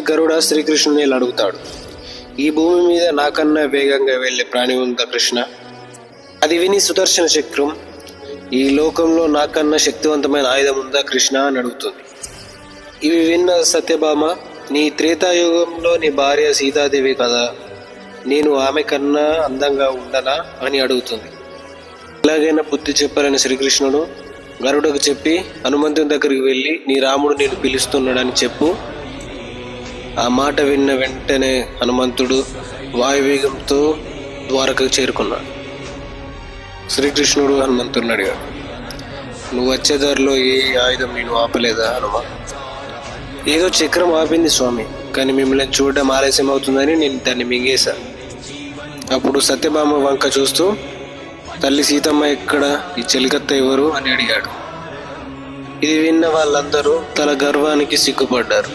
గరుడ శ్రీకృష్ణుని ఇలా అడుగుతాడు, ఈ భూమి మీద నాకన్నా వేగంగా వెళ్ళే ప్రాణి ఉందా కృష్ణ? అది విని సుదర్శన చక్రం, ఈ లోకంలో నాకన్నా శక్తివంతమైన ఆయుధం ఉందా కృష్ణ అని అడుగుతుంది. ఇవి విన్న సత్యభామ, నీ త్రేతాయుగంలో నీ భార్య సీతాదేవి కదా, నేను ఆమె కన్నా అందంగా ఉండనా అని అడుగుతుంది. ఎలాగైనా బుద్ధి చెప్పాలని శ్రీకృష్ణుడు గరుడకు చెప్పి హనుమంతుని దగ్గరికి వెళ్ళి, నీ రాముడు నేను పిలుస్తున్నాడని చెప్పు. ఆ మాట విన్న వెంటనే హనుమంతుడు వాయువేగంతో ద్వారకకు చేరుకున్నాడు. శ్రీకృష్ణుడు హనుమంతుడిని అడిగాడు, నువ్వు వచ్చే దారిలో ఏ ఆయుధం నేను ఆపలేదా హనుమ? ఏదో చక్రం ఆపింది స్వామి, కానీ మిమ్మల్ని చూడడం ఆలస్యం అవుతుందని నేను దాన్ని మింగేశాను. అప్పుడు సత్యభామ వంక చూస్తూ, తల్లి సీతమ్మ ఎక్కడ, ఈ చెలికత్త ఎవరు అని అడిగాడు. ఇది విన్న వాళ్ళందరూ తన గర్వానికి సిగ్గుపడ్డారు.